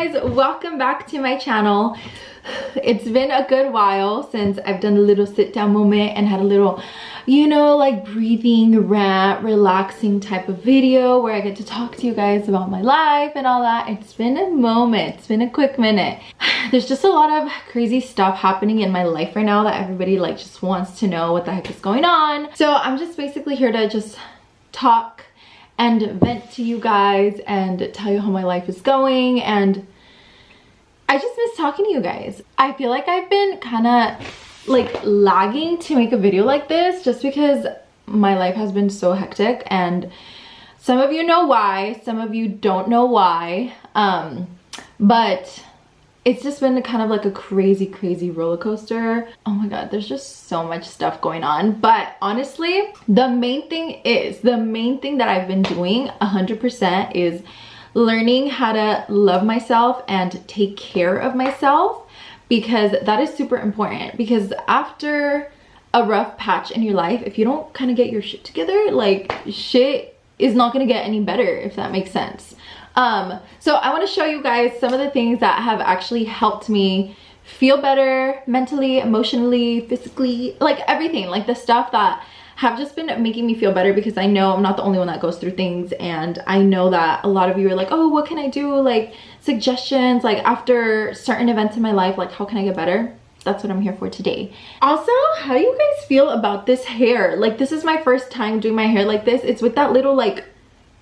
guys, welcome back to my channel. It's been a good while since I've done a little sit down moment and had a little, you know, like breathing, rant, relaxing type of video where I get to talk to you guys about my life and all that. It's been a moment, it's been a quick minute. There's just a lot of crazy stuff happening in my life right now that everybody like just wants to know what the heck is going on. So I'm just basically here to just talk and vent to you guys and tell you how my life is going, and I just miss talking to you guys. I feel like I've been kind of like lagging to make a video like this just because my life has been so hectic, and some of you know why, some of you don't know why, but it's just been kind of like a crazy roller coaster. Oh my god, there's just so much stuff going on. But honestly, the main thing that I've been doing 100% is learning how to love myself and take care of myself, because that is super important. Because after a rough patch in your life, if you don't kind of get your shit together, like shit is not gonna get any better, if that makes sense. So I want to show you guys some of the things that have actually helped me feel better mentally, emotionally, physically, like everything, like the stuff that have just been making me feel better, because I know I'm not the only one that goes through things, and I know that a lot of you are like, oh, what can I do, like suggestions, like after certain events in my life, like how can I get better? That's what I'm here for today. Also, how do you guys feel about this hair? Like, this is my first time doing my hair like this. It's with that little like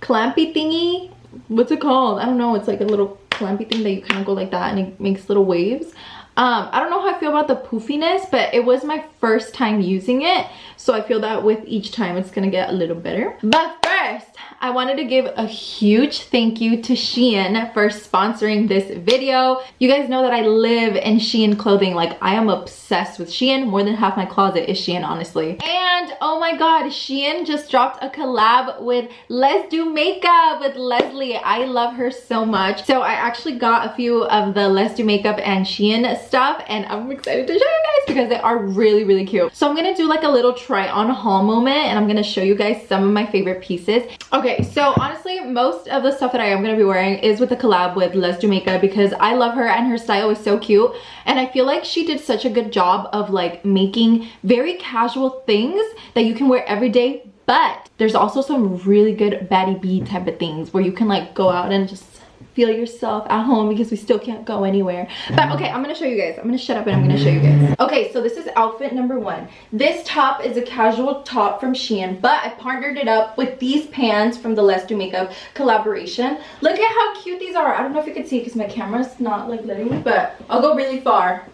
clampy thingy. What's it called? I don't know. It's like a little clampy thing that you kind of go like that and it makes little waves. I don't know how I feel about the poofiness, but it was my first time using it, so I feel that with each time it's gonna get a little better. But first, I wanted to give a huge thank you to Shein for sponsoring this video. You guys know that I live in Shein clothing. Like, I am obsessed with Shein. More than half my closet is Shein, honestly. And oh my god, Shein just dropped a collab with LesDoMakeUp with Leslie. I love her so much. So I actually got a few of the LesDoMakeUp and Shein stuff, and I'm excited to show you guys because they are really cute. So I'm gonna do like a little try on haul moment, and I'm gonna show you guys some of my favorite pieces. Okay, so honestly, most of the stuff that I am gonna be wearing is with a collab with LesDoMakeUp, because I love her and her style is so cute, and I feel like she did such a good job of like making very casual things that you can wear every day, but there's also some really good baddie B type of things where you can like go out and just feel yourself at home, because we still can't go anywhere. But okay, I'm gonna show you guys. I'm gonna shut up and I'm gonna show you guys. Okay, so this is outfit number one. This top is a casual top from Shein, but I partnered it up with these pants from the LesDoMakeUp collaboration. Look at how cute these are. I don't know if you can see because my camera's not like letting me, but I'll go really far.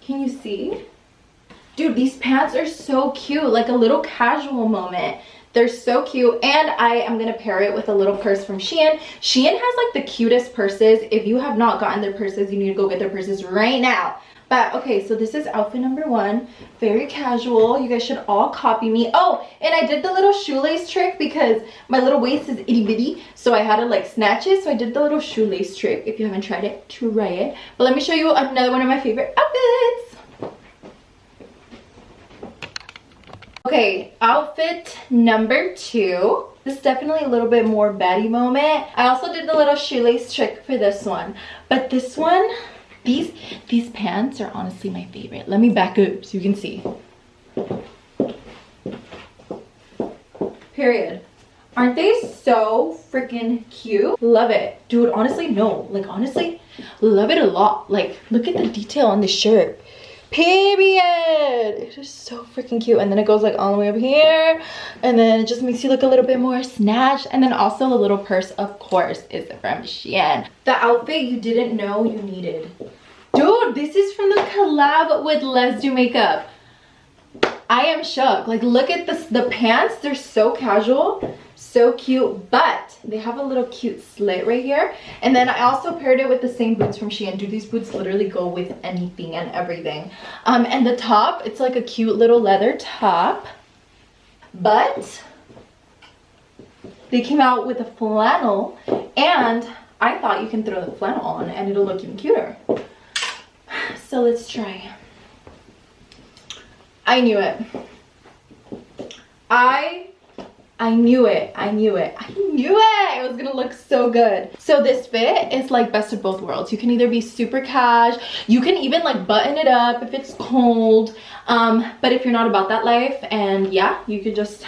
Can you see? Dude, these pants are so cute, like a little casual moment. They're so cute, and I am gonna pair it with a little purse from Shein. Shein has like the cutest purses. If you have not gotten their purses, you need to go get their purses right now. But okay, so this is outfit number one. Very casual. You guys should all copy me. Oh, and I did the little shoelace trick because my little waist is itty bitty, so I had to like snatch it. So I did the little shoelace trick. If you haven't tried it, try it. But let me show you another one of my favorite outfits. Okay, outfit number two. This is definitely a little bit more baddie moment. I also did the little shoelace trick for this one, but this one, these pants are honestly my favorite. Let me back up so you can see. Period. Aren't they so freaking cute? Love it. Dude, honestly, no. Like, honestly, love it a lot. Like, look at the detail on the shirt. Period. It is so freaking cute, and then it goes like all the way up here, and then it just makes you look a little bit more snatched. And then also the little purse, of course, is from Shein. The outfit you didn't know you needed. Dude, this is from the collab with LesDoMakeUp. I am shook. Like, look at this. The pants, they're so casual, so cute, but they have a little cute slit right here. And then I also paired it with the same boots from Shein. Dude, these boots literally go with anything and everything. And the top, it's like a cute little leather top, but they came out with a flannel, and I thought you can throw the flannel on and it'll look even cuter. So let's try. I knew it. I I knew it. I knew it. I knew it. It was gonna look so good. So this fit is like best of both worlds. You can either be super cash, you can even like button it up if it's cold. But if you're not about that life, and yeah, you could just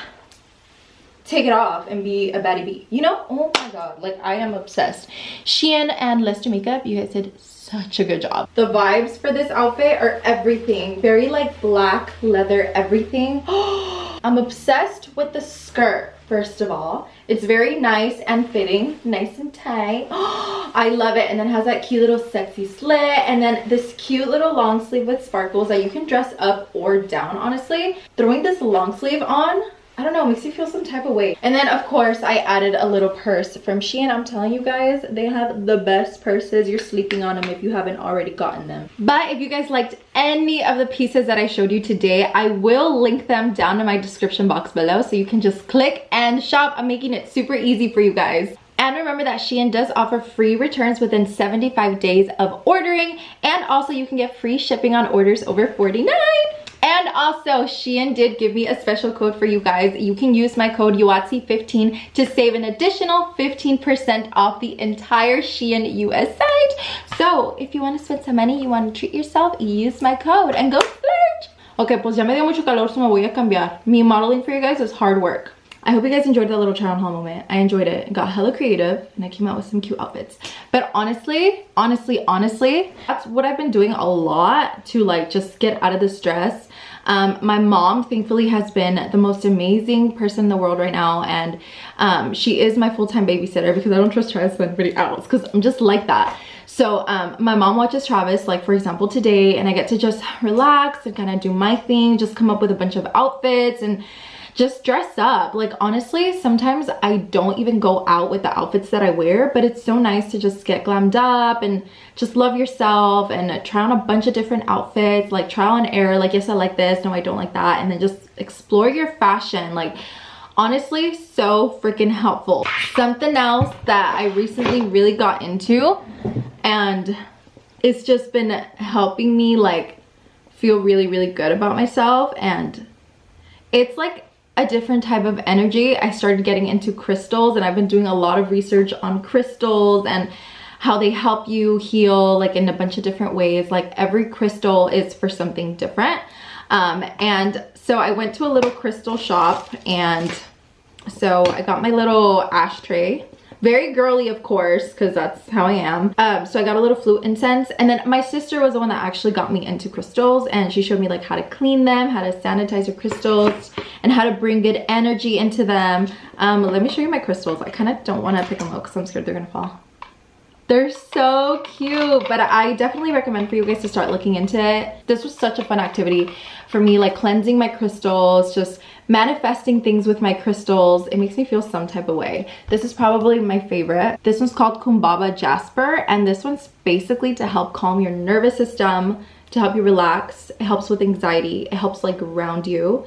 take it off and be a baddie bee, you know? Oh my god, like I am obsessed. Shein and Let's Do Makeup, you guys did such a good job. The vibes for this outfit are everything. Very like black leather everything. I'm obsessed with the skirt. First of all, it's very nice and fitting, nice and tight. I love it. And then it has that cute little sexy slit, and then this cute little long sleeve with sparkles that you can dress up or down. Honestly, throwing this long sleeve on, I don't know, makes you feel some type of way. And then of course I added a little purse from Shein. I'm telling you guys, they have the best purses. You're sleeping on them if you haven't already gotten them. But if you guys liked any of the pieces that I showed you today, I will link them down in my description box below, so you can just click and shop. I'm making it super easy for you guys. And remember that Shein does offer free returns within 75 days of ordering, and also you can get free shipping on orders over $49. And also, Shein did give me a special code for you guys. You can use my code UATSI15 to save an additional 15% off the entire Shein US site. So, if you want to spend some money, you want to treat yourself, use my code and go splurge. Okay, pues ya me dio mucho calor, so me voy a cambiar. Me modeling for you guys is hard work. I hope you guys enjoyed that little try on haul moment. I enjoyed it. It got hella creative and I came out with some cute outfits. But honestly, that's what I've been doing a lot to like just get out of the stress. My mom thankfully has been the most amazing person in the world right now, and she is my full-time babysitter because I don't trust Travis with anybody else because I'm just like that. So my mom watches Travis, like for example today, and I get to just relax and kind of do my thing, just come up with a bunch of outfits and just dress up. Like honestly, sometimes I don't even go out with the outfits that I wear, but it's so nice to just get glammed up and just love yourself and try on a bunch of different outfits, like trial and error, like yes I like this, no I don't like that, and then just explore your fashion. Like honestly, so freaking helpful. Something else that I recently really got into, and it's just been helping me like feel really good about myself, and it's like a different type of energy. I started getting into crystals, and I've been doing a lot of research on crystals and how they help you heal like in a bunch of different ways. Like every crystal is for something different. And so I went to a little crystal shop, and so I got my little ashtray. Very girly, of course, because that's how I am. So I got a little flute incense, and then my sister was the one that actually got me into crystals, and she showed me like how to clean them, how to sanitize your crystals, and how to bring good energy into them. Let me show you my crystals. I kind of don't want to pick them out because I'm scared they're gonna fall. They're so cute, but I definitely recommend for you guys to start looking into it. This was such a fun activity for me, like cleansing my crystals, just manifesting things with my crystals. It makes me feel some type of way. This is probably my favorite. This one's called Kumbaba Jasper, and this one's basically to help calm your nervous system, to help you relax. It helps with anxiety. It helps like ground you.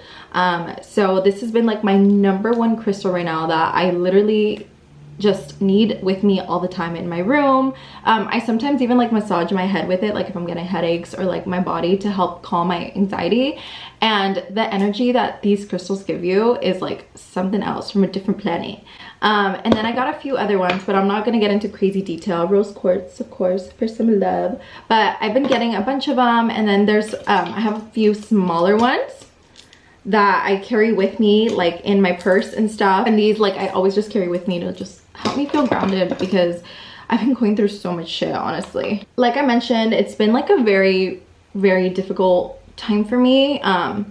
So this has been like my #1 crystal right now that I literally just need with me all the time in my room. I sometimes even like massage my head with it, like if I'm getting headaches, or like my body to help calm my anxiety. And the energy that these crystals give you is like something else, from a different planet. And then I got a few other ones, but I'm not gonna get into crazy detail. Rose quartz, of course, for some love. But I've been getting a bunch of them, and then there's I have a few smaller ones that I carry with me like in my purse and stuff, and these like I always just carry with me to just help me feel grounded because I've been going through so much shit, honestly. Like I mentioned, it's been like a very difficult time for me. I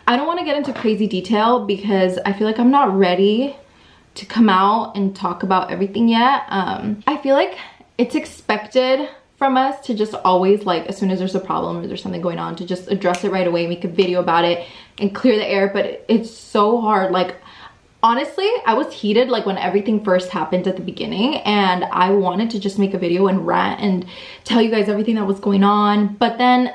don't want to get into crazy detail because I feel like I'm not ready to come out and talk about everything yet. I feel like it's expected from us to just always, like, as soon as there's a problem or there's something going on, to just address it right away, make a video about it and clear the air. But it's so hard. Like honestly, I was heated like when everything first happened at the beginning, and I wanted to just make a video and rant and tell you guys everything that was going on. But then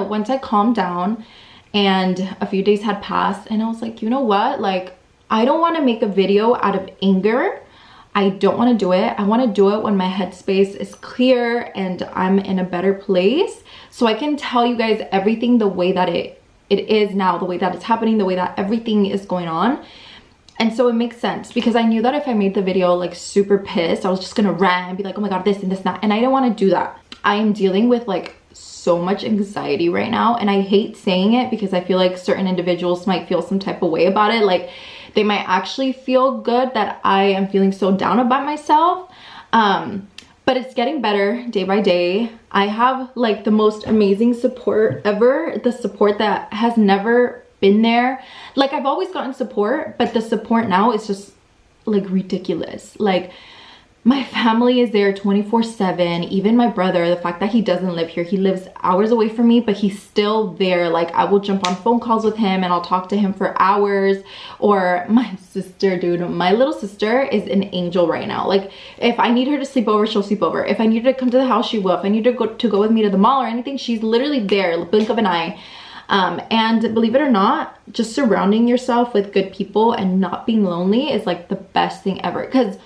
once I calmed down and a few days had passed, and I was like, you know what, like I don't want to make a video out of anger. I don't want to do it. I want to do it when my headspace is clear and I'm in a better place, so I can tell you guys everything the way that it is now, the way that it's happening, the way that everything is going on. And so it makes sense because I knew that if I made the video like super pissed, I was just gonna rant and be like, oh my god, this and this and that. And I don't want to do that. I am dealing with like so much anxiety right now, and I hate saying it because I feel like certain individuals might feel some type of way about it. Like they might actually feel good that I am feeling so down about myself. But it's getting better day by day. I have like the most amazing support ever. The support that has never been there. Like I've always gotten support, but the support now is just like ridiculous. Like my family is there 24/7. Even my brother, the fact that he doesn't live here, he lives hours away from me, but he's still there. Like I will jump on phone calls with him and I'll talk to him for hours. Or my sister, dude, my little sister is an angel right now. Like if I need her to sleep over, she'll sleep over. If I need her to come to the house, she will. If I need her to go with me to the mall or anything, she's literally there, blink of an eye. And believe it or not, just surrounding yourself with good people and not being lonely is like the best thing ever. Because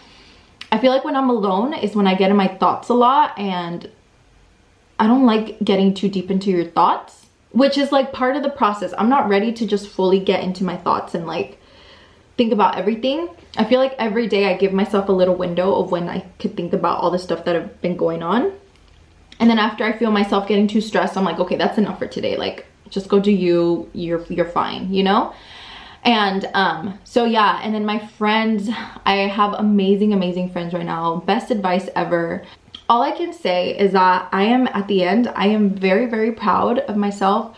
I feel like when I'm alone is when I get in my thoughts a lot, and I don't like getting too deep into your thoughts, which is like part of the process. I'm not ready to just fully get into my thoughts and like think about everything. I feel like every day I give myself a little window of when I could think about all the stuff that have been going on. And then after I feel myself getting too stressed, I'm like, okay, that's enough for today. Like just go do you, you're fine, you know? And so yeah, and then my friends, I have amazing friends right now. Best advice ever. All I can say is that I am, at the end, I am very proud of myself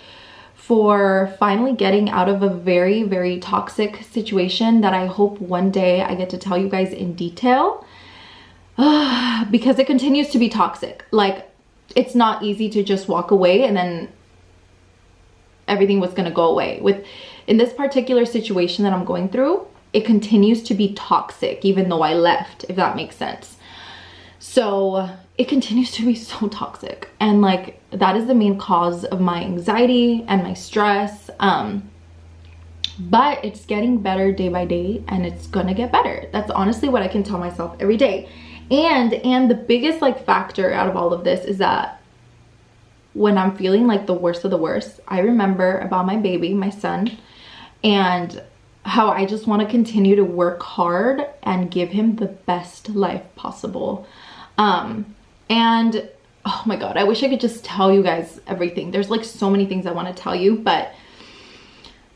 for finally getting out of a very toxic situation that I hope one day I get to tell you guys in detail. Because it continues to be toxic. Like it's not easy to just walk away and then everything was gonna go away. In this particular situation that I'm going through, it continues to be toxic even though I left, if that makes sense. So it continues to be so toxic, and like that is the main cause of my anxiety and my stress. But it's getting better day by day, and it's gonna get better. That's honestly what I can tell myself every day. And the biggest like factor out of all of this is that when I'm feeling like the worst of the worst, I remember about my baby, my son, and how I just want to continue to work hard and give him the best life possible. And oh my god, I wish I could just tell you guys everything. There's like so many things I want to tell you, but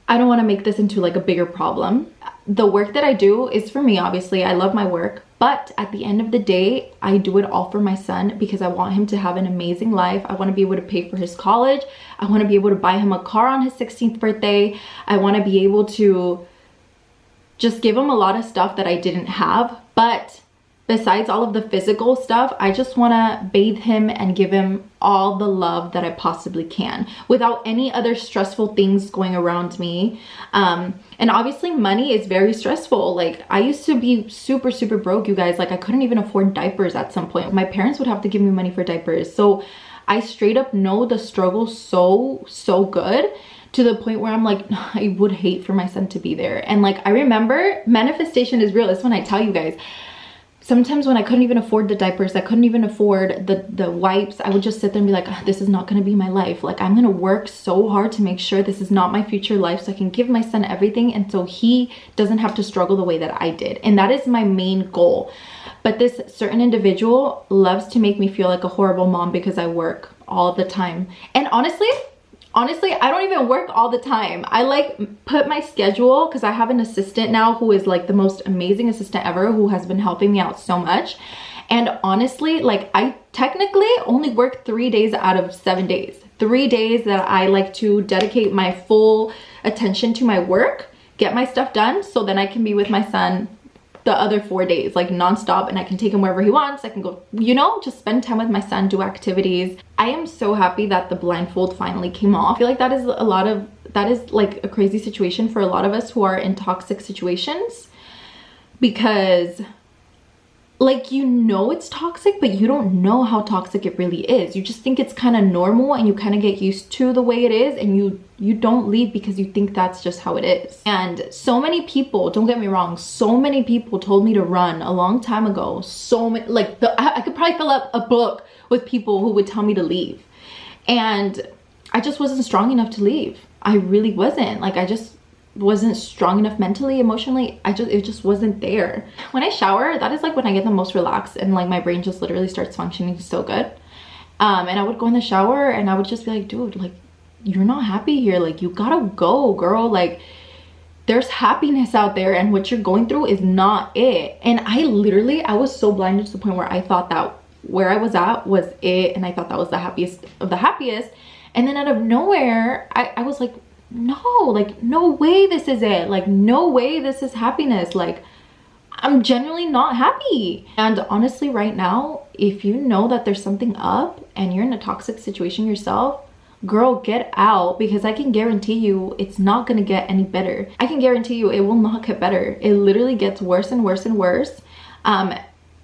I don't want to make this into like a bigger problem. The work that I do is for me, obviously. I love my work, but at the end of the day, I do it all for my son because I want him to have an amazing life. I want to be able to pay for his college. I want to be able to buy him a car on his 16th birthday. I want to be able to just give him a lot of stuff that I didn't have. But besides all of the physical stuff, I just want to bathe him and give him all the love that I possibly can without any other stressful things going around me. And obviously money is very stressful. Like I used to be super broke, you guys. Like I couldn't even afford diapers at some point. My parents would have to give me money for diapers. So I straight up know the struggle so good, to the point where I'm like, I would hate for my son to be there. And like I remember, manifestation is real. That's when I tell you guys, sometimes when I couldn't even afford the diapers, I couldn't even afford the wipes, I would just sit there and be like, this is not going to be my life. Like I'm going to work so hard to make sure this is not my future life, so I can give my son everything, and so he doesn't have to struggle the way that I did. And that is my main goal. But this certain individual loves to make me feel like a horrible mom because I work all the time. And honestly, I don't even work all the time. I like put my schedule, because I have an assistant now who is like the most amazing assistant ever, who has been helping me out so much. And honestly, like I technically only work 3 days out of 7 days. 3 days that I like to dedicate my full attention to my work, get my stuff done, so then I can be with my son the other 4 days, like nonstop, and I can take him wherever he wants. I can go, you know, just spend time with my son, do activities. I am so happy that the blindfold finally came off. I feel like that is like a crazy situation for a lot of us who are in toxic situations, because like, you know it's toxic, but you don't know how toxic it really is. You just think it's kind of normal, and you kind of get used to the way it is, and you don't leave because you think that's just how it is. And so many people, don't get me wrong, so many people told me to run a long time ago. So many, like I could probably fill up a book with people who would tell me to leave, and I just wasn't strong enough to leave. I really wasn't. Like wasn't strong enough mentally, emotionally. It just wasn't there. When I shower, that is like when I get the most relaxed and like my brain just literally starts functioning so good. And I would go in the shower and I would just be like, dude, like, you're not happy here. Like, you gotta go, girl. Like, there's happiness out there and what you're going through is not it. And I was so blinded to the point where I thought that where I was at was it, and I thought that was the happiest of the happiest. And then out of nowhere, I was like, no, like, no way this is it. Like, no way this is happiness. Like, I'm genuinely not happy. And honestly, right now, if you know that there's something up and you're in a toxic situation yourself, girl, get out, because I can guarantee you it's not gonna get any better. I can guarantee you it will not get better. It literally gets worse and worse and worse.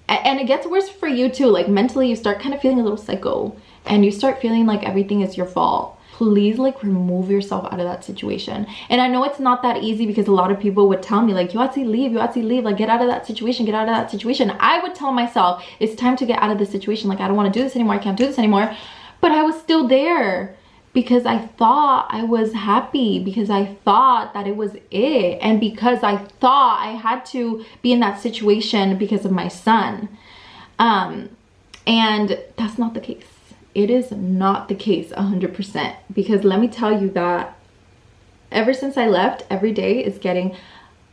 And it gets worse for you too. Like, mentally, you start kind of feeling a little psycho and you start feeling like everything is your fault. Please, like, remove yourself out of that situation. And I know it's not that easy, because a lot of people would tell me like, you have to leave, like, get out of that situation, get out of that situation. I would tell myself it's time to get out of this situation. Like, I don't want to do this anymore, I can't do this anymore. But I was still there because I thought I was happy, because I thought that it was it, and because I thought I had to be in that situation because of my son. And that's not the case. It is not the case 100%, because let me tell you that ever since I left, every day is getting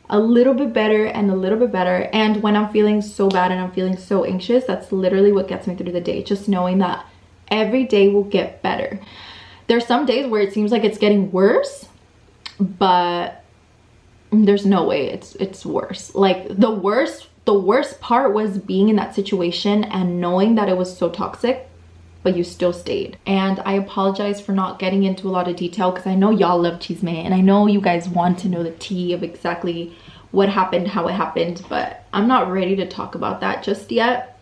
a little bit better and a little bit better. And when I'm feeling so bad and I'm feeling so anxious, that's literally what gets me through the day. Just knowing that every day will get better. There's some days where it seems like it's getting worse, but there's no way it's worse. Like, the worst part was being in that situation and knowing that it was so toxic, but you still stayed. And I apologize for not getting into a lot of detail, because I know y'all love chisme and I know you guys want to know the tea of exactly what happened, how it happened, but I'm not ready to talk about that just yet.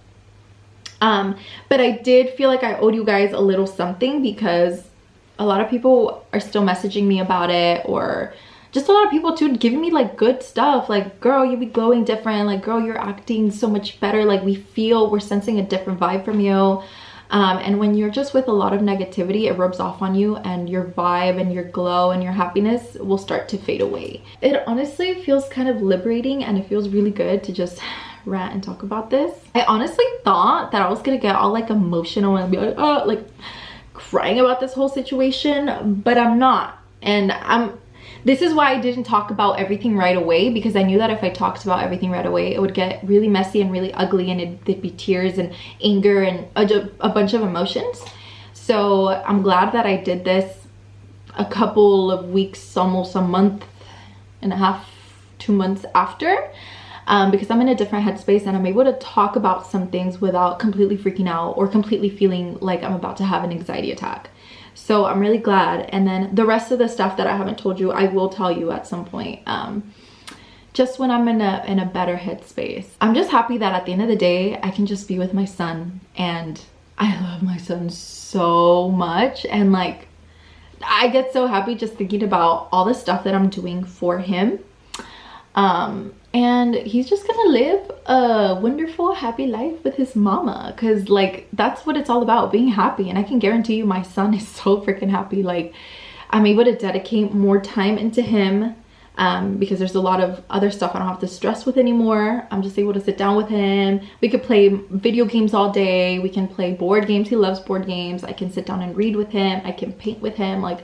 But I did feel like I owed you guys a little something, because a lot of people are still messaging me about it, or just a lot of people too giving me like good stuff, like, girl, you be glowing different, like, girl, you're acting so much better, like, we're sensing a different vibe from you. And when you're just with a lot of negativity, it rubs off on you, and your vibe and your glow and your happiness will start to fade away. It honestly feels kind of liberating, and it feels really good to just rant and talk about this. I honestly thought that I was gonna get all like emotional and be like, oh, like crying about this whole situation, but I'm not. And this is why I didn't talk about everything right away, because I knew that if I talked about everything right away, it would get really messy and really ugly, and there'd be tears and anger and a bunch of emotions. So I'm glad that I did this a couple of weeks, almost a month and a half, 2 months after, because I'm in a different headspace and I'm able to talk about some things without completely freaking out or completely feeling like I'm about to have an anxiety attack. So I'm really glad. And then the rest of the stuff that I haven't told you, I will tell you at some point, just when I'm in a better headspace. I'm just happy that at the end of the day, I can just be with my son, and I love my son so much. And like, I get so happy just thinking about all the stuff that I'm doing for him. And he's just gonna live a wonderful, happy life with his mama, because like, that's what it's all about, being happy. And I can guarantee you my son is so freaking happy. Like, I'm able to dedicate more time into him, because there's a lot of other stuff I don't have to stress with anymore. I'm just able to sit down with him. We could play video games all day. We can play board games. He loves board games. I can sit down and read with him. I can paint with him. Like,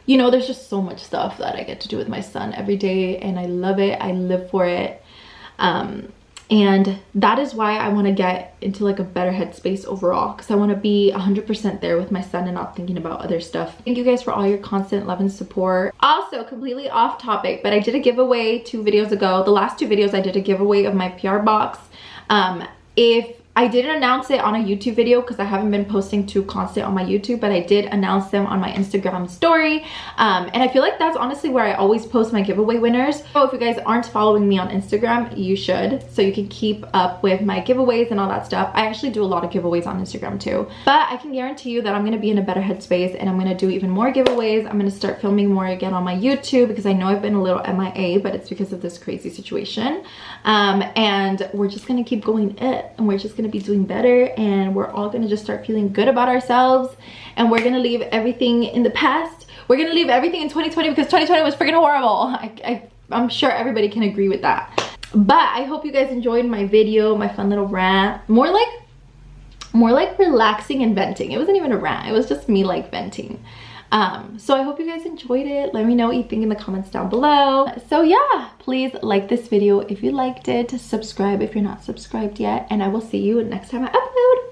you know, there's just so much stuff that I get to do with my son every day, and I love it. I live for it. And that is why I want to get into like a better headspace overall, because I want to be 100% there with my son and not thinking about other stuff. Thank you guys for all your constant love and support. Also, completely off topic, but I did a giveaway 2 videos ago. The last 2 videos I did a giveaway of my PR box. If I didn't announce it on a YouTube video because I haven't been posting too constant on my YouTube, but I did announce them on my Instagram story. And I feel like that's honestly where I always post my giveaway winners. So if you guys aren't following me on Instagram, you should, so you can keep up with my giveaways and all that stuff. I actually do a lot of giveaways on Instagram too. But I can guarantee you that I'm gonna be in a better headspace, and I'm gonna do even more giveaways. I'm gonna start filming more again on my YouTube, because I know I've been a little MIA, but it's because of this crazy situation. And we're just gonna keep going and we're just gonna be doing better, and we're all gonna just start feeling good about ourselves, and we're gonna leave everything in the past. we're gonna leave everything in 2020 because 2020 was freaking horrible. I'm sure everybody can agree with that. But I hope you guys enjoyed my video, my fun little rant. More like relaxing and venting. It wasn't even a rant, it was just me like venting. So I hope you guys enjoyed it. Let me know what you think in the comments down below. So yeah, please like this video if you liked it, subscribe if you're not subscribed yet, and I will see you next time I upload.